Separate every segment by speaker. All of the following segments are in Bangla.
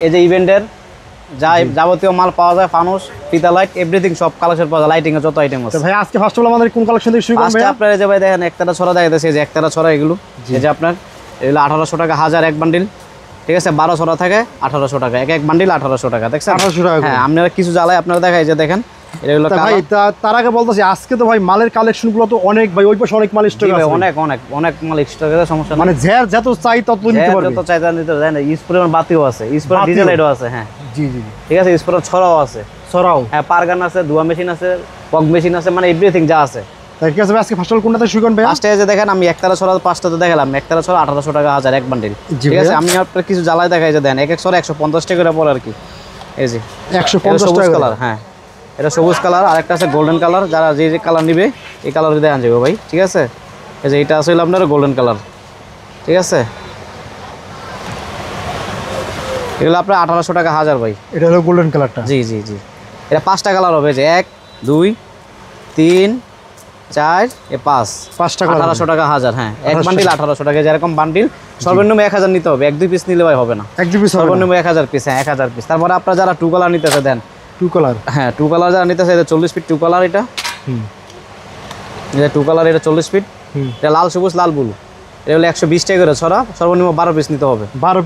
Speaker 1: এই যে ইভেন্টের যাবতীয় মাল পাওয়া যায়, ফানুস, ফিতা লাইট, এভরিথিং সব কালেকশন পাওয়া যায়, লাইটিং এর যত আইটেম আছে।
Speaker 2: ভাই আজকে ফার্স্ট অফ অল আমাদের কোন কালেকশন থেকে শুরু করব?
Speaker 1: আজকে আপনারা এই যে ভাই দেখেন একটানা ছড়া দেখাইতেছে, এই যে একটানা ছড়া এগুলো, এই যে আপনার এগুলো 1800 টাকা হাজার এক বান্ডিল, ঠিক আছে? 12 ছড়া থাকে 1800 টাকা, এক বান্ডিল 1800 টাকা, দেখছেন? 1800 টাকা। হ্যাঁ, আপনারা কিছু জ্বালায় আপনারা দেখাই যে দেখেন এগুলো
Speaker 2: ভাই। তার আগে বলতেছি আজকে তো ভাই মালের কালেকশন গুলো তো অনেক, ভাই ওই পাশে অনেক মাল স্টক আছে,
Speaker 1: অনেক মাল স্টক আছে, সমস্যা
Speaker 2: মানে যত চাই তত নিতে পারবে,
Speaker 1: যত চাই তত নিতে পারবে। ইসপ্রের বাতিও আছে, ইসপ্রের ডিজেল লাইটও আছে। হ্যাঁ
Speaker 2: জি জি,
Speaker 1: ঠিক আছে। ইসপ্রের ছড়াও আছে, ছড়াও, হ্যাঁ, পারগান আছে, ধোয়া মেশিন আছে, পগ মেশিন আছে, মানে এভরিথিং যা আছে।
Speaker 2: ঠিক আছে ভাই, আজকে ফার্স্ট অফ অল কোনটাতে শুরু করবেন ভাই?
Speaker 1: ফার্স্টে যে দেখেন আমি একটানা ছড়া পাঁচটাতে দেখালাম, একটানা ছড়া 1800 টাকা হাজার এক বান্ডিল, ঠিক আছে? আমি আপনার কিছু জ্বালায় দেখাই যে দেন এক এক ছড়া 150 টাকা করে পড়ে আর কি। এই যে
Speaker 2: 150 টাকা
Speaker 1: কালার, হ্যাঁ এটা সবুজ কালার, আর একটা আছে গোল্ডেন কালার, যারা যে যে কালার নিবে এই কালার দেখান যাবে ভাই, ঠিক আছে? এই যে এটা আছে আপনার গোল্ডেন কালার, ঠিক আছে? এগুলো আপনার 1800 টাকা হাজার ভাই।
Speaker 2: এটা হলো গোল্ডেন কালারটা।
Speaker 1: জি জি জি, এটা 5টা কালার হবে, যে 1 2 3 4 5টা 1800 টাকা হাজার। হ্যাঁ, এক বান্ডিল 1800 টাকা, যেরকম বান্ডিল সর্বনিম্ন 1000 নিতে হবে, 1-2 পিস নিলে ভাই হবে না, 1-2 পিস সর্বনিম্ন 1000 পিস। হ্যাঁ 1000 পিস। তারপরে আপনারা যারা 2 কালার নিতেছে দেন,
Speaker 2: 2 কালার,
Speaker 1: হ্যাঁ 2 কালার যারা নিতেছে, এটা 40 ফিট 2 কালার, এটা এটা 2 কালার, এটা 40 ফিট, এটা লাল সবুজ লাল ব্লু, এটা হলো 120 টাকা করে ছড়া, সর্বনিম্ন 12 পিস নিতে হবে, 12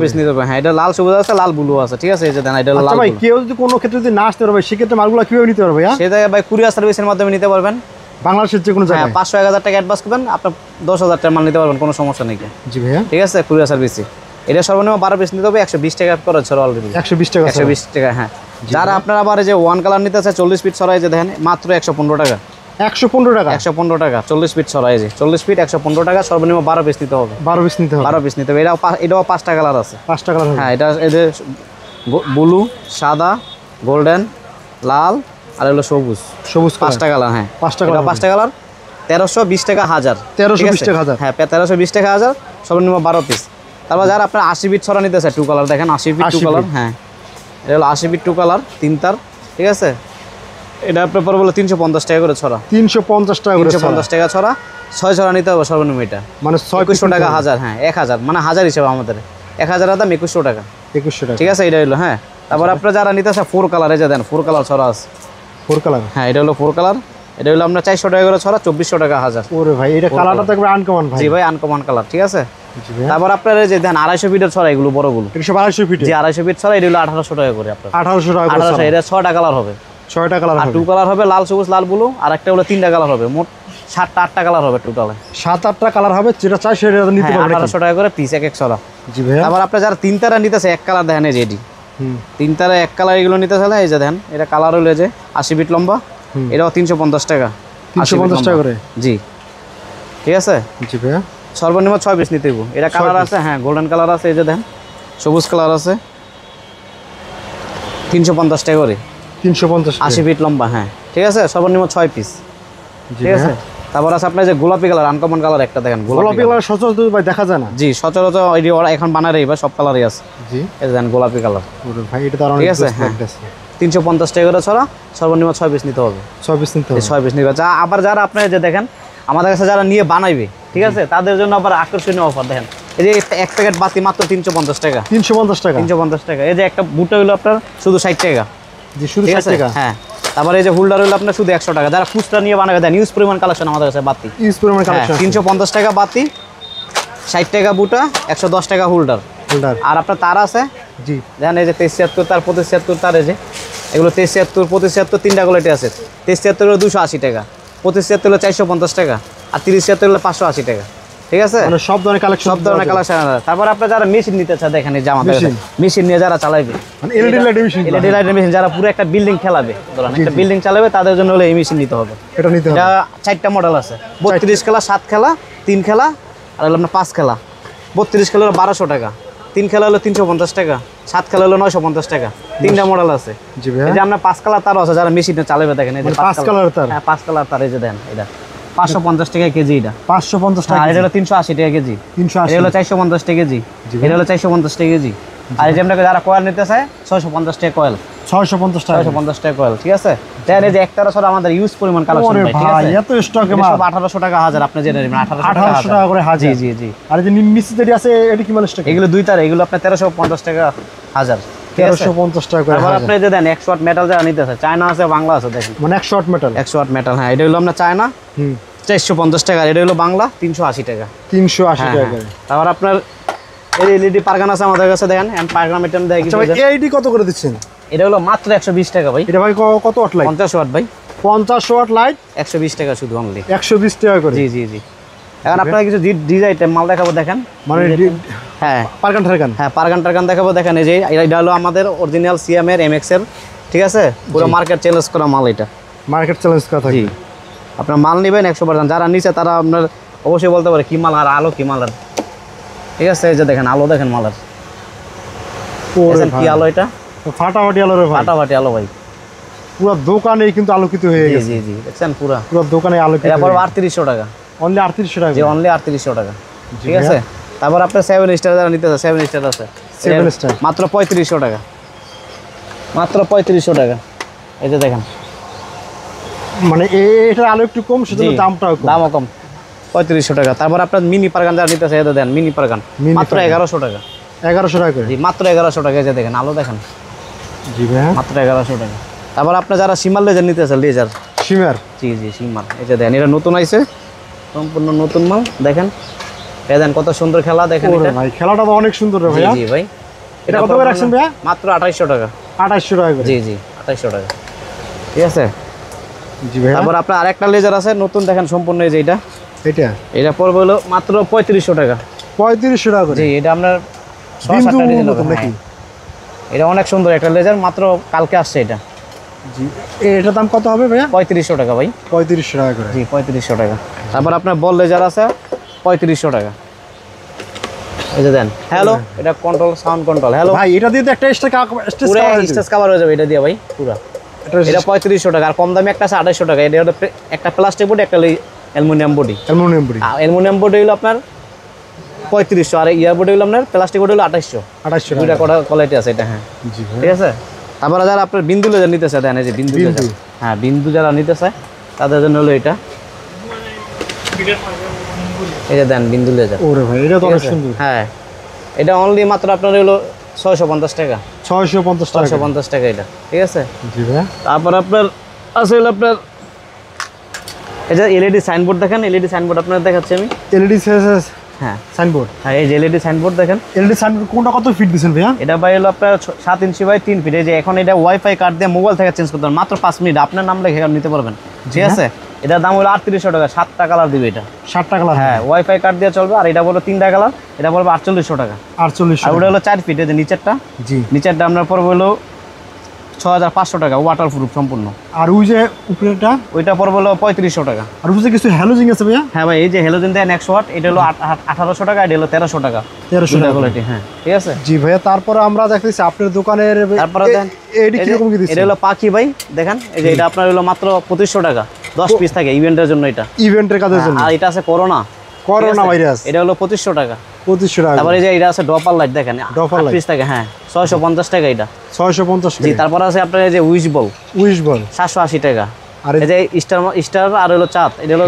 Speaker 1: পিস নিতে হবে। হ্যাঁ, এটা লাল সবুজ আছে, লাল ব্লু আছে, ঠিক আছে? এই যে দেন এটা লাল।
Speaker 2: ভাই কেউ যদি কোনো ক্ষেত্রে যদি না আসতে পারবে সেক্ষেত্রে মালগুলো কিভাবে নিতে পারবে?
Speaker 1: সেটা ভাই কুরিয়ার সার্ভিসের মাধ্যমে নিতে পারবেন,
Speaker 2: বাংলাদেশের যে কোনো জায়গায়।
Speaker 1: 500-1000 টাকা অ্যাডভান্স করবেন, আপনার 10,000 টাকা মাল নিতে পারবেন, কোনো সমস্যা নেই।
Speaker 2: জি ভাইয়া,
Speaker 1: ঠিক আছে? কুরিয়ার সার্ভিসে এটা সর্বনিম্ন 12 পিস নিতে হবে, 120 টাকা করে ছড়া অলরেডি,
Speaker 2: 120 টাকা,
Speaker 1: 120 টাকা। হ্যাঁ, যারা আপনারা আবার এই যে 1 কালার নিতে চায় 40 ফিট ছড়া, এই যে দেখেন মাত্র 115 টাকা,
Speaker 2: 115 টাকা,
Speaker 1: 115 টাকা 40 ফিট ছড়া, এই যে 40 ফিট 115 টাকা, সর্বনিম্ন 12 পিস নিতে হবে,
Speaker 2: 12 পিস নিতে হবে,
Speaker 1: 12 পিস নিতে হবে। এটাও 5টা কালার আছে,
Speaker 2: 5টা কালার।
Speaker 1: হ্যাঁ, এটা এই যে ব্লু, সাদা, গোল্ডেন, লাল, আর হলো সবুজ, 5টা কালার। হ্যাঁ 5টা কালার, 1320 টাকা হাজার,
Speaker 2: 1320 টাকা হাজার।
Speaker 1: হ্যাঁ 1320 টাকা হাজার, সর্বনিম্ন 12 পিস। তারপর যারা আপনার 80 ফিট ছড়া নিতে চায় 2 কালার, দেখেন 80 ফিট 2 কালার, হ্যাঁ এটা হলো 80 ফিট 2 কালার 3 তার, ঠিক আছে? এটা আপনার পরে বলে 350 টাকা করে ছড়া,
Speaker 2: 350 টাকা করে,
Speaker 1: 350 টাকা ছড়া, 6 ছড়া নিতে হবে সর্বনিম্ন, এটা
Speaker 2: মানে
Speaker 1: 2100 টাকা হাজার। হ্যাঁ 1000 মানে হাজার হিসেবে আমাদের 1000 দাম 2100 টাকা,
Speaker 2: 2100 টাকা,
Speaker 1: ঠিক আছে? এটা হলো, হ্যাঁ। তারপর আপনার যারা নিতে চায় 4 কালার, এই যে দেন 4 কালার ছড়া আছে,
Speaker 2: 4 কালার,
Speaker 1: হ্যাঁ এটা হলো 4 কালার, এটা হলো আপনার 400 টাকা করে ছড়া, 2400 টাকা হাজার।
Speaker 2: ওরে ভাই, এটা কালারটা তো একবার আনকমন ভাই।
Speaker 1: জি ভাই, আনকমন কালার, ঠিক আছে? তারপর আপনার এই যে দেন 250 ফিটের ছড়া, এগুলো বড়গুলো,
Speaker 2: এটা সব 250 ফিট,
Speaker 1: জি 250 ফিট ছড়া, এটা হলো 1800 টাকা করে, আপনার
Speaker 2: 1800 টাকা করে,
Speaker 1: 1800। এটা 6টা কালার হবে,
Speaker 2: 6টা কালার
Speaker 1: আর
Speaker 2: হবে,
Speaker 1: 2 কালার হবে, লাল সবুজ লাল ব্লু, আর একটা হলো 3টা কালার হবে, মোট 7-8টা কালার হবে টোটালে,
Speaker 2: 7-8টা কালার হবে, যেটা চাই সেটা নিতে পারবেন,
Speaker 1: 1800 টাকা করে পিস এক এক ছড়া।
Speaker 2: জি ভাই।
Speaker 1: তারপর আপনার যারা 3 তারা নিতেছে এক কালার, দেখেন এই যে এটি 3 তারা এক কালার, এগুলো নিতে চাইলে এই যে দেখেন এটা কালার হলো যে 80 ফিট লম্বা, এটাও 350 টাকা,
Speaker 2: 350 টাকা করে,
Speaker 1: জি ঠিক আছে?
Speaker 2: জি ভাই।
Speaker 1: সর্বনিম্ন 6 পিস নিতে হবে। এটা কালার আছে, হ্যাঁ গোল্ডেন কালার আছে, এই যে দেখেন সবুজ কালার আছে, 350 টাকা করে,
Speaker 2: 350,
Speaker 1: 80 ফিট লম্বা, হ্যাঁ ঠিক আছে? সর্বনিম্ন 6 পিস, ঠিক আছে? তারপর আছে আপনার যে গোলাপি কালার, আনকমন কালার একটা দেখেন,
Speaker 2: গোলাপি কালার সচরাচর ভাই দেখা যায় না।
Speaker 1: জি সচরাচর ওরা এখন বানায় বা সব কালারই আছে, জি এই দেখেন গোলাপি কালার,
Speaker 2: ওরে ভাই এটা তো অনেক,
Speaker 1: ঠিক আছে? হ্যাঁ 350 টাকা করে ছড়া, সর্বনিম্ন 6 পিস নিতে হবে,
Speaker 2: 6 পিস নিতে হবে,
Speaker 1: 6 পিস নিবে। আবার যারা আপনার যে দেখেন আমাদের কাছে যারা নিয়ে বানাইবে, ঠিক আছে? তাদের জন্য আবার আকর্ষণীয় অফার দেখেন, এই যে এক প্যাকেট বাতি মাত্র 350 টাকা,
Speaker 2: 350 টাকা,
Speaker 1: 350 টাকা। এই যে একটা বুটা হইলো আপনার শুধু 60 টাকা,
Speaker 2: জি শুধু 60 টাকা,
Speaker 1: হ্যাঁ। তারপরে এই যে হোল্ডার হইলো আপনার শুধু 100 টাকা, যারা খুচরা নিয়ে বানাবে দেন, ইউজ পরিমাণ কালেকশন আমাদের কাছে বাতি,
Speaker 2: ইউজ পরিমাণ কালেকশন,
Speaker 1: 350 টাকা বাতি, 60 টাকা বুটা, 110 টাকা হোল্ডার। আর আপনার তার আছে, জি দেখেন এই যে 73 তার 75 তার, এই যে এগুলো 73 75 তিনটা কোয়ালিটি আছে, 73 হলো 280 টাকা, 75 হলো 450 টাকা, আর 73 হলো 580 টাকা, ঠিক আছে?
Speaker 2: মানে সব ধরনের কালেকশন,
Speaker 1: সব ধরনের কালেকশন। তারপর আপনারা যারা মেশিন নিতে চান, দেখেন এই যে আমাদের মেশিন নিয়ে যারা চালাবে,
Speaker 2: মানে LED light machine,
Speaker 1: LED light machine, যারা পুরো একটা বিল্ডিং খেলাবে, ধরেন একটা বিল্ডিং চালাবে, তাদের জন্য হলো এই মেশিন নিতে হবে।
Speaker 2: এটা নিতে হবে,
Speaker 1: এটা 4টা মডেল আছে, 32 খেলা, 7 খেলা, 3 খেলা, আর হলো আপনার 5 খেলা। 32 খেলা হলো 1200 টাকা, 3 খেলা হলো 350 টাকা, 7 খেলা হলো 950 টাকা, 3টা মডেল আছে। জি ভাই, এই যে আপনার 5 কালার তার আছে, যারা মেশিনে চালাবে, দেখেন এই যে 5 কালার তার, হ্যাঁ 5 কালার তার, এই যে দেখেন এটা 550 টাকা কেজি, এটা 550 টাকা, আর এটা হলো 380 টাকা কেজি, 380, এটা হলো 450 টাকা কেজি, এটা হলো 450 টাকা কেজি। আর এই যে আপনাকে যারা কয়েল নিতে চায় 650 টাকা কয়েল,
Speaker 2: 650 টাকা
Speaker 1: 650 টাকা কয়েল, ঠিক আছে। দেখেন এই যে একতারা সর আমাদের ইউজ পরিমাণ কালেকশন
Speaker 2: ওরে
Speaker 1: ভাই, ঠিক
Speaker 2: ভাই
Speaker 1: আছে।
Speaker 2: এত স্টকে মাল
Speaker 1: 1800 টাকা হাজার, আপনি জেনে নেবেন
Speaker 2: 1800 টাকা করে হাজার।
Speaker 1: জি জি জি।
Speaker 2: আর এই যে নিম্মিস যেটি আছে এটা কি মাল স্টক?
Speaker 1: এগুলো দুই তার, এগুলো আপনার 1350 টাকা হাজার, ঠিক আছে।
Speaker 2: 1350 টাকা করে
Speaker 1: তারপর
Speaker 2: হাজার।
Speaker 1: আপনি যে দেন 100 ওয়াট মেটাল যারা নিতেছে, চায়না আছে বাংলা আছে, দেখেন
Speaker 2: মানে 100 ওয়াট মেটাল।
Speaker 1: 100 ওয়াট মেটাল, হ্যাঁ এটা হলো আপনার চায়না 450 টাকা, এটা হলো বাংলা 380 টাকা।
Speaker 2: 380 টাকা করে।
Speaker 1: তারপর আপনার এই এলইডি পারগান আছে আমাদের কাছে, দেখেন এন্ড পারগান মিটার দেয়
Speaker 2: আচ্ছা ভাই এইডি কত করে দিচ্ছেন?
Speaker 1: এটা হলো মাত্র 120 টাকা ভাই।
Speaker 2: এটা ভাই কত ওয়াট লাইট?
Speaker 1: 50 ওয়াট ভাই,
Speaker 2: 50 ওয়াট লাইট
Speaker 1: 120 টাকা শুধু অনলি।
Speaker 2: 120 টাকা করে।
Speaker 1: জি জি জি। এখন আপনারা কিছু ডিজাইন মাল দেখাবো, দেখেন
Speaker 2: মানে
Speaker 1: হ্যাঁ
Speaker 2: পারগান টারগান।
Speaker 1: হ্যাঁ পারগান টারগান দেখাবো, দেখেন এই যে এটা হলো আমাদের অরিজিনাল সিএম এর এমএক্স এর, ঠিক আছে। পুরো মার্কেট চ্যালেঞ্জ করা মাল এটা,
Speaker 2: মার্কেট চ্যালেঞ্জ কথা।
Speaker 1: জি। আপনার মাল নেবেন 100%, যারা নিচে তারা আপনার অবশ্যই বলতে পারে কি মাল আর আলো কি মাল আর, ঠিক আছে। এই যে দেখেন আলো, দেখেন মাল আর কি আলো, এটা
Speaker 2: ফাটাফাটি আলো রে ভাই,
Speaker 1: ফাটাফাটি আলো ভাই,
Speaker 2: পুরো দোকানেই কিন্তু আলোকিত হয়ে
Speaker 1: জি
Speaker 2: গেছে।
Speaker 1: জি জি, দেখছেন পুরো
Speaker 2: দোকানে আলোকিত।
Speaker 1: এটা পড়বে 3800 টাকা,
Speaker 2: অনলি 3800 টাকা।
Speaker 1: জি অনলি 3800 টাকা, ঠিক আছে। তারপর আপনার 7 স্টার যারা নিতে আছে, 7 স্টার আছে
Speaker 2: 7 স্টার
Speaker 1: মাত্র 3500 টাকা, মাত্র 3500 টাকা। এই যে দেখেন,
Speaker 2: মানে এটা আলো একটু কম, সেজন্য দামটাও কম।
Speaker 1: দামও কম, 3500 টাকা। তারপর আপনার মিনি পারগান যারা নিতে আছে, এটা দেন মিনি পারগান মাত্র 1100 টাকা,
Speaker 2: 1100 টাকা করে।
Speaker 1: জি মাত্র 1100 টাকা। এই যে দেখেন আলো, দেখেন
Speaker 2: জি ভাই
Speaker 1: মাত্র 1100 টাকা। তারপর আপনার যারা সিমার লেজার নিতে আছে, লেজার
Speaker 2: সিমার,
Speaker 1: জি জি সিমার, এই যে দেখেন এটা নতুন আইছে, সম্পূর্ণ নতুন মাল, দেখেন এই দেন কত সুন্দর খেলা, দেখেন
Speaker 2: ওরে
Speaker 1: এটা
Speaker 2: ভাই খেলাটা তো অনেক সুন্দর রে
Speaker 1: জি
Speaker 2: ভাই।
Speaker 1: জি ভাই।
Speaker 2: এটা কত করে রাখছেন ভাই?
Speaker 1: মাত্র 2800 টাকা,
Speaker 2: 2800 টাকা করে।
Speaker 1: জি জি 2800 টাকা, ঠিক আছে।
Speaker 2: জি ভাই।
Speaker 1: তারপর আপনার আরেকটা লেজার আছে নতুন, দেখেন সম্পূর্ণ এই যে
Speaker 2: এটা
Speaker 1: এটা পড়বে হলো মাত্র 3500 টাকা,
Speaker 2: 3500 টাকা করে।
Speaker 1: জি। এটা আপনার
Speaker 2: বিন্দু
Speaker 1: 6-7টা ডিজাইন
Speaker 2: মতো
Speaker 1: হবে,
Speaker 2: নাকি?
Speaker 1: হ্যাঁ। এটা অনেক সুন্দর একটা লেজার, মাত্র কালকে আসছে এটা,
Speaker 2: জি এটার দাম কত হবে ভাই?
Speaker 1: 3500 টাকা ভাই,
Speaker 2: 3500 টাকা করে।
Speaker 1: জি 3500 টাকা। তারপর আপনার বল লেজার আছে 3500 টাকা, এই যে দেন হ্যালো, এটা কন্ট্রোল সাউন্ড কন্ট্রোল, হ্যালো
Speaker 2: ভাই এটা দিয়ে তো একটা এক্সট্রা
Speaker 1: পুরো স্টেজ কভার হয়ে যাবে এটা দিয়ে ভাই পুরো। এটা 3500 টাকা, আর কম দামি একটা আছে 2800 টাকা। এটা হলো একটা প্লাস্টিক বডি, একটা aluminium body.
Speaker 2: Aluminium body.
Speaker 1: Aluminium body হলো আপনার 3500, আর ইয়ার বডি হলো আপনার প্লাস্টিক বডি হলো 2800।
Speaker 2: 2800
Speaker 1: দুইটা কোয়ালিটি আছে এটা, হ্যাঁ
Speaker 2: জি ভাই।
Speaker 1: ঠিক আছে। তারপরে যারা আপনার বিন্দু লেজার নিতে চায়, দেন এই যে বিন্দু লেজার, হ্যাঁ বিন্দু যারা নিতে চায় তাদের জন্য হলো এটা, এই যে দেন বিন্দু লেজার।
Speaker 2: ওরে ভাই এটা তো অনেক সুন্দর।
Speaker 1: হ্যাঁ এটা অনলি মাত্র আপনার হলো 650 টাকা,
Speaker 2: 650 টাকা।
Speaker 1: 650 টাকা এটা, ঠিক আছে।
Speaker 2: জি ভাই।
Speaker 1: তারপর আপনার আছে হলো আপনার এই যে এলইডি সাইনবোর্ড, দেখেন এলইডি সাইনবোর্ড আপনার দেখাচ্ছি আমি,
Speaker 2: এলইডি
Speaker 1: হ্যাঁ
Speaker 2: সাইনবোর্ড।
Speaker 1: হ্যাঁ এই যে এলইডি সাইনবোর্ড দেখেন,
Speaker 2: এলইডি সাইনবোর্ড কোনটা কত ফিট দিবেন ভাইয়া?
Speaker 1: এটা ভাই হলো আপনার 7 ইঞ্চি বাই 3 ফিট। এই যে এখন এটা ওয়াইফাই কার্ড দিয়ে মোবাইল থেকে চেঞ্জ করতে পারবেন, মাত্র 5 মিনিট আপনার নাম লিখে নিতে পারবেন, ঠিক আছে। এটার দাম হলো 3800 টাকা, 7টা কালার দিবে এটা,
Speaker 2: 7টা কালার।
Speaker 1: হ্যাঁ ওয়াইফাই কার্ড দিয়ে চলবে। আর এটা বলো 3টা কালার, এটা বলবো 4800 টাকা।
Speaker 2: 4800।
Speaker 1: আর ওটা হলো 4 ফিট, এই যে নিচেরটা,
Speaker 2: জি
Speaker 1: নিচেরটা আপনার পড়বে হলো 6500 টাকা, ওয়াটার প্রুফ সম্পূর্ণ।
Speaker 2: আর ওই যে উপরেটা
Speaker 1: ওইটা পড়বে হলো 3500 টাকা।
Speaker 2: আর ওই যে কিছু হ্যালোজিং আছে ভাইয়া?
Speaker 1: হ্যাঁ ভাই এই যে হ্যালোজেন দেন 100 ওয়াট, এটা হলো 1800 টাকা, এটা হলো 1300 টাকা,
Speaker 2: 1300 টাকা
Speaker 1: কোয়ালিটি, হ্যাঁ ঠিক আছে।
Speaker 2: জি ভাইয়া। তারপরে আমরা দেখতেছি আপনার দোকানের
Speaker 1: তারপরে দেন
Speaker 2: এডি কি রকম কি দিচ্ছে?
Speaker 1: এটা হলো পাখি ভাই, দেখেন এই যে এটা আপনার হলো মাত্র 2500 টাকা, 10 পিস থাকে ইভেন্টের জন্য এটা,
Speaker 2: ইভেন্টের কাজের জন্য।
Speaker 1: আর এটা আছে করোনা
Speaker 2: ভাইরাস,
Speaker 1: এটা হলো 2500 টাকা।
Speaker 2: 2500 টাকা।
Speaker 1: তারপরে এই যে এটা আছে ডপার লাইট, দেখেন
Speaker 2: ডপার লাইট
Speaker 1: পিস থাকে, হ্যাঁ 650 টাকা এটা,
Speaker 2: 650
Speaker 1: জি।
Speaker 2: টাকা।
Speaker 1: তারপর আছে আপনার এই যে উইশ বল,
Speaker 2: উইশ বল
Speaker 1: 780 টাকা।
Speaker 2: আর
Speaker 1: এই যে স্টার আর হলো চাঁদ, এটা হলো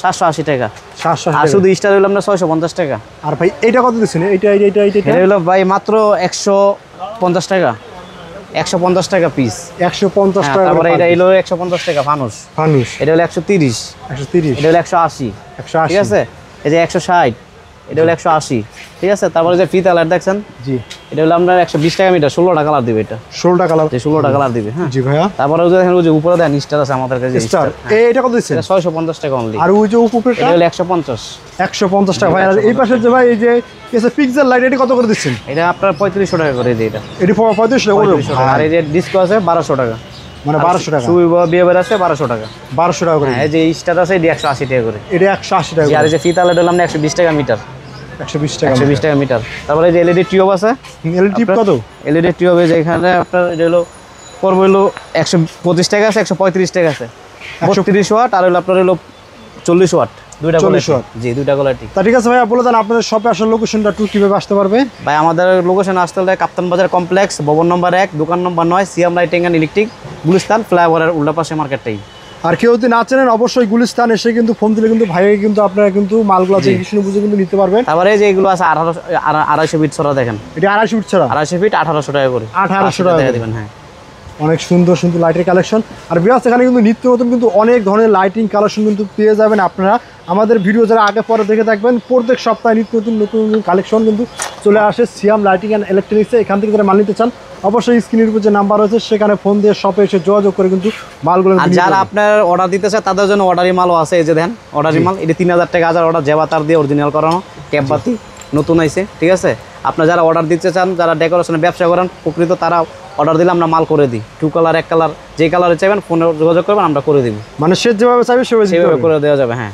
Speaker 1: 780 টাকা।
Speaker 2: 700
Speaker 1: আর
Speaker 2: টাকা।
Speaker 1: শুধু স্টার হলো আপনার 650 টাকা।
Speaker 2: আর ভাই এইটা কত দিচ্ছেন? এইটা
Speaker 1: এটা হলো ভাই মাত্র 150 টাকা, 150 টাকা পিস।
Speaker 2: 150 টাকা।
Speaker 1: তারপরে এটা হলো 150 টাকা ফানুস,
Speaker 2: ফানুস
Speaker 1: এটা হলো 130,
Speaker 2: 130,
Speaker 1: এটা হলো 180,
Speaker 2: 180,
Speaker 1: ঠিক আছে। এই যে 160, এটা হলো 180, ঠিক আছে। তারপরে যে ফিতা লাইট দেখছেন,
Speaker 2: জি
Speaker 1: এটা হলো আপনার 120 টাকা মিটার, 16টা কালার দিবে এটা,
Speaker 2: 16টা কালার,
Speaker 1: যে 16টা কালার দিবে, হ্যাঁ
Speaker 2: জি ভাইয়া।
Speaker 1: তারপরে ওই যে দেখেন ওই যে উপরে দেন স্টার আছে আমাদের কাছে,
Speaker 2: স্টার এইটা কত দিচ্ছেন?
Speaker 1: এটা 650 টাকা অনলি।
Speaker 2: আর ওই যে উপরেটা
Speaker 1: এটা হলো 150,
Speaker 2: 150 টাকা ভাই। আর এই পাশে যে ভাই এই যে এসে পিক্সেল লাইট, এটা কত করে দিচ্ছেন?
Speaker 1: এটা আপনার 3500 টাকা করে দিয়ে এটা,
Speaker 2: এটি 3500 টাকা।
Speaker 1: 3500 টাকা। আর এই যে ডিস্কো আছে 1200 টাকা,
Speaker 2: মানে 1200 টাকা,
Speaker 1: বিয়ে আছে 1200 টাকা,
Speaker 2: 1200 টাকা করে।
Speaker 1: হ্যাঁ এই যে স্টার আছে এটি 180 টাকা করে,
Speaker 2: এটা 180 টাকা।
Speaker 1: আর এই যে ফিতা লাইট হলো আপনার 120 টাকা মিটার,
Speaker 2: 120 টাকা,
Speaker 1: 120 টাকা মিটার। তারপরে এই যে এলইডি টিউব আছে,
Speaker 2: এলইডি টিপ কত?
Speaker 1: এলইডি টিউব এই যে এখানে আপনার এটা হলো পড়বে হলো 125 টাকা আছে, 135 টাকা আছে, 32 ওয়াট। আর হলো আপনার হলো 40 ওয়াট, দুইটা
Speaker 2: 40 ওয়াট।
Speaker 1: জি, দুইটা কোয়ালিটি।
Speaker 2: তা ঠিক আছে ভাইয়া, বলে দেন আপনাদের শপে আসার লোকেশনটা একটু কিভাবে আসতে পারবে?
Speaker 1: ভাই আমাদের লোকেশন আসতে হলে কাপ্তান বাজার কমপ্লেক্স, ভবন নম্বর 1, দোকান নম্বর 9, সিয়াম লাইটিং অ্যান্ড ইলেকট্রিক, গুলিস্তান ফ্লাইওভারের উল্টা পাশে মার্কেটটাই।
Speaker 2: আর কেউ যদি না চেনেন অবশ্যই গুলিস্তান এসে কিন্তু ফোন দিলে কিন্তু ভাইকে কিন্তু আপনারা কিন্তু মালগুলো যে কৃষ্ণ বুঝে কিন্তু নিতে পারবেন।
Speaker 1: তারপরে যে এগুলো আছে 250 ফিট ছড়া দেখেন,
Speaker 2: এটা 250 ফিট ছাড়া
Speaker 1: 250 ফিট 1800 টাকা করে,
Speaker 2: 1800 টাকা
Speaker 1: দেখা
Speaker 2: করে।
Speaker 1: দিবেন। হ্যাঁ,
Speaker 2: অনেক সুন্দর সুন্দর লাইটের কালেকশন। আর বিয়াস এখানে কিন্তু নিত্য নতুন কিন্তু অনেক ধরনের লাইটিং কালেকশন কিন্তু পেয়ে যাবেন আপনারা। আমাদের ভিডিও যারা আগে পরে দেখে থাকবেন, প্রত্যেক সপ্তাহে নিত্য নতুন নতুন নতুন কালেকশন কিন্তু চলে আসে সিয়াম লাইটিং অ্যান্ড ইলেকট্রনিক্সে। এখান থেকে যারা মাল নিতে চান অবশ্যই স্ক্রিনের উপর যে নাম্বার রয়েছে সেখানে ফোন দিয়ে শপে এসে যোগাযোগ করে কিন্তু মালগুলো
Speaker 1: আর যারা আপনার অর্ডার দিতে চায় তাদের জন্য অর্ডারি মালও আছে। এই যে দেন অর্ডারি মাল, এটা 3000 টাকা হাজার অর্ডার, জেবাতার দিয়ে অরিজিনাল করানো, ট্যাপবাতি নতুন আইছে, ঠিক আছে। আপনার যারা অর্ডার দিতে চান, যারা ডেকোরেশনে ব্যবসা করেন প্রকৃত, তারা অর্ডার দিলে আমরা মাল করে দিই। 2 কালার 1 কালার যে কালারে চাইবেন ফোনে যোগাযোগ করবেন, আমরা করে দিব।
Speaker 2: মানে সে যেভাবে চাইবে সেভাবে
Speaker 1: সেভাবে করে দেওয়া যাবে। হ্যাঁ।